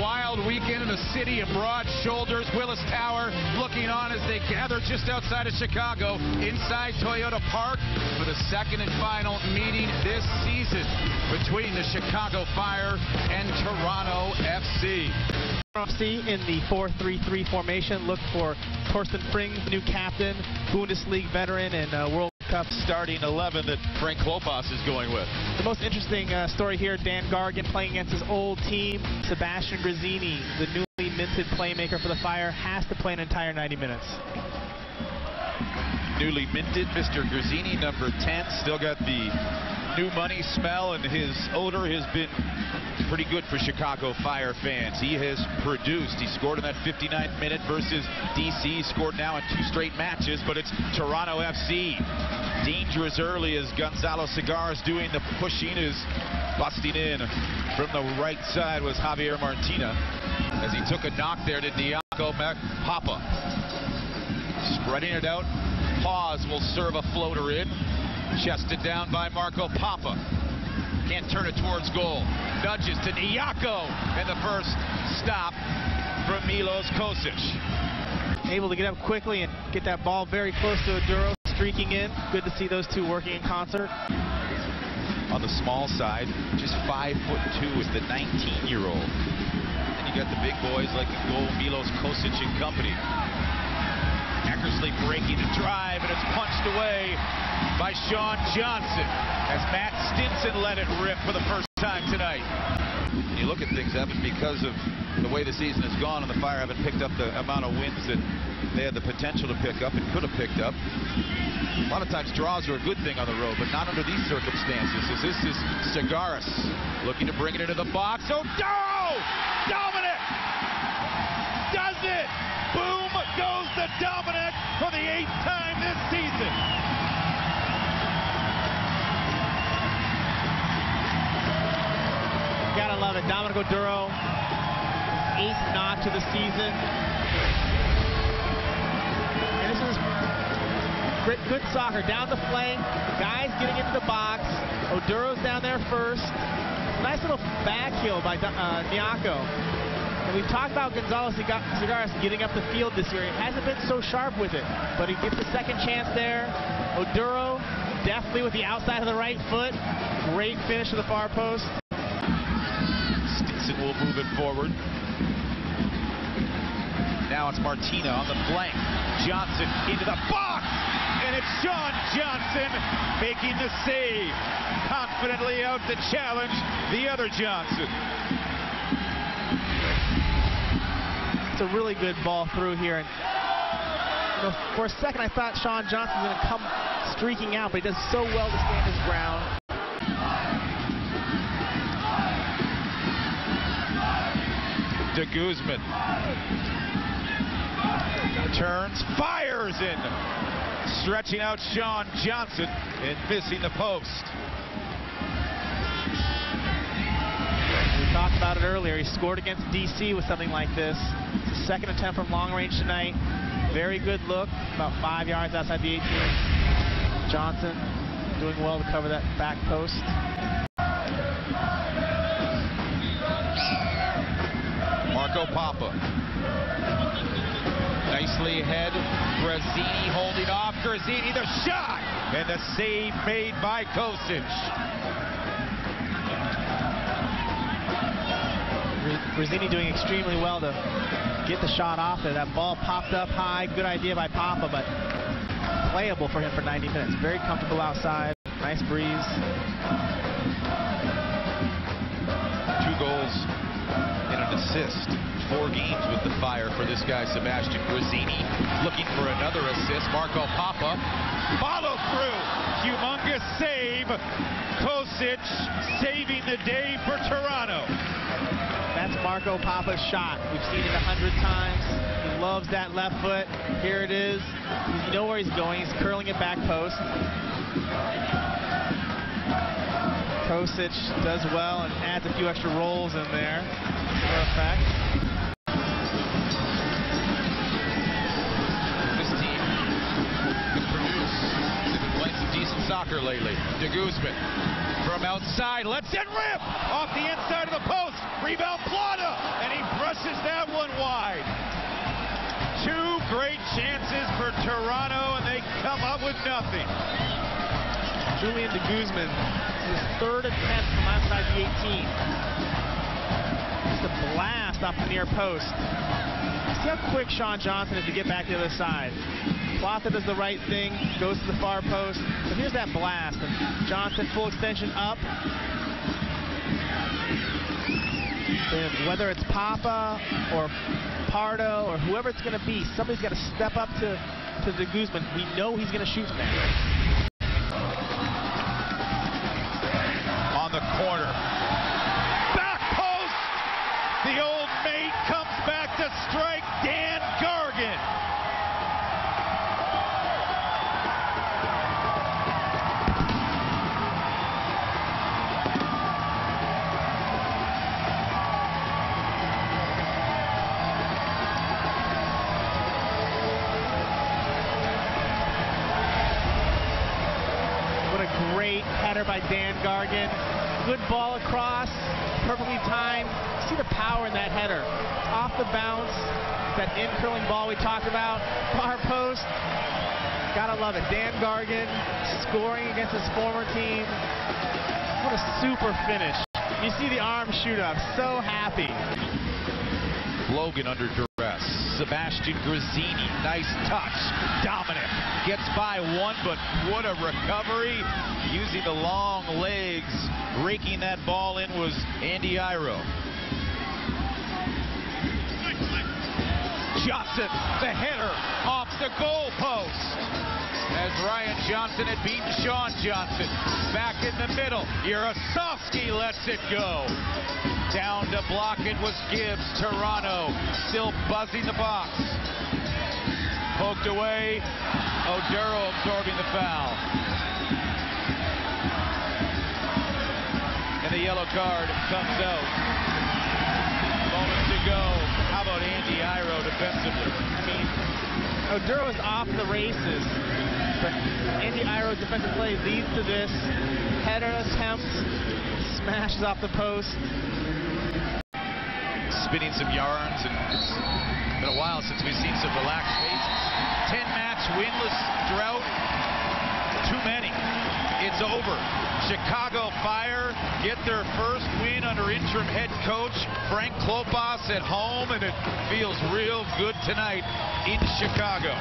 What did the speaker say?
wild weekend in the city of broad shoulders. Willis Tower looking on as they gather just outside of Chicago, inside Toyota Park, for the second and final meeting this season between the Chicago Fire and Toronto FC. In the 4-3-3 formation, look for Torsten Frings, new captain, Bundesliga veteran, and World Cup starting 11 that Frank Klopas is going with. The most interesting story here, Dan Gargan playing against his old team. Sebastian Grazzini, the newly minted playmaker for the Fire, has to play an entire 90 minutes. Newly minted Mr. Grazzini, number 10, still got the new money smell, and his odor has been pretty good for Chicago Fire fans. He has produced. He scored in that 59th minute versus DC. He scored now in 2 straight matches, but it's Toronto FC. Dangerous early as Gonzalo Segares doing the pushing, is busting in. From the right side was Javier Martina as he took a knock there to Diaco Papa. Spreading it out. Pause will serve a floater in. Chested down by Marco Papa. Can't turn it towards goal. Nudges to Diaco, and the first stop from Milos Kocic. Able to get up quickly and get that ball very close to Oduro, streaking in. Good to see those two working in concert. On the small side, just 5'2" is the 19-year-old. And you got the big boys like the goal Milos Kocic and company. Eckersley breaking the drive, and it's punched away by Sean Johnson as Matt Stinson let it rip for the first time tonight. You look at things, Evan, because of the way the season has gone, and the Fire haven't picked up the amount of wins that they had the potential to pick up and could have picked up. A lot of times draws are a good thing on the road, but not under these circumstances, as this is Segares looking to bring it into the box. Oduro! Dominic! Does it! Boom goes the Dominic for the 8th time this season. Gotta love it. Dominic Oduro, 8th notch of the season. And this is good soccer. Down the flank, guys getting into the box. Oduro's down there first. Nice little back heel by Diaco. And we've talked about Gonzalo Segares getting up the field this year. He hasn't been so sharp with it, but he gets a second chance there. Oduro definitely with the outside of the right foot. Great finish to the far post. Stinson will move it forward. Now it's Martina on the flank. Johnson into the box, and it's Sean Johnson making the save. Confidently out to challenge the other Johnson. It's a really good ball through here. And you know, for a second I thought Sean Johnson's going to come streaking out, but he does so well to stand his ground. De Guzman turns, fires in, stretching out Sean Johnson and missing the post. We talked about it earlier. He scored against DC with something like this. It's the second attempt from long range tonight. Very good look, about 5 yards outside the 18. Johnson doing well to cover that back post. Marco Papa. Nicely ahead. Grazzini holding off. Grazzini, the shot! And the save made by Kocic. Grazzini doing extremely well to get the shot off there. That ball popped up high. Good idea by Papa, but playable for him for 90 minutes. Very comfortable outside. Nice breeze. 2 goals and an assist. 4 games with the Fire for this guy, Sebastian Grazzini. Looking for another assist. Marco Papa. Follow through. Humongous save. Kocic saving the day for Toronto. That's Marco Papa's shot. We've seen it 100 times. He loves that left foot. Here it is. You know where he's going. He's curling it back post. Kocic does well and adds a few extra rolls in there for effect. This team can produce. They've been playing some decent soccer lately. De Guzman from outside lets it rip off the inside of the post. Rebound Plata, and he crushes that one wide. Two great chances for Toronto, and they come up with nothing. Julian de Guzman, his third attempt from outside the 18. Just a blast off the near post. See how quick Sean Johnson is to get back to the other side. Plata does the right thing, goes to the far post. But here's that blast. And Johnson full extension up. And whether it's Papa or Pardo or whoever it's going to be, somebody's got to step up to de Guzman. We know he's going to shoot from there. On the corner. Back post! The old mate comes back to strike. Dan Gargan. Great header by Dan Gargan. Good ball across, perfectly timed. See the power in that header. Off the bounce, that in-curling ball we talked about. Far post. Gotta love it. Dan Gargan scoring against his former team. What a super finish. You see the arm shoot up. So happy. Logan under duress. Sebastian Grazzini, nice touch. Dominic gets by one, but what a recovery. Using the long legs, raking that ball in was Andy Iro. Johnson, the header off the goal post. As Ryan Johnson had beaten Sean Johnson. Back in the middle, Yarosovsky lets it go. Down to block it was Gibbs. Toronto still buzzing the box. Poked away. Oduro absorbing the foul. And the yellow card comes out. Moments to go. How about Andy Iro defensively? I mean, Oduro is off the races, but Andy Iro's defensive play leads to this. Header attempt, smashes off the post. Spinning some yarns, and it's been a while since we've seen some relaxed faces. 10-match winless drought. Too many. It's over. Chicago Fire get their first win under interim head coach Frank Klopas at home, and it feels real good tonight in Chicago.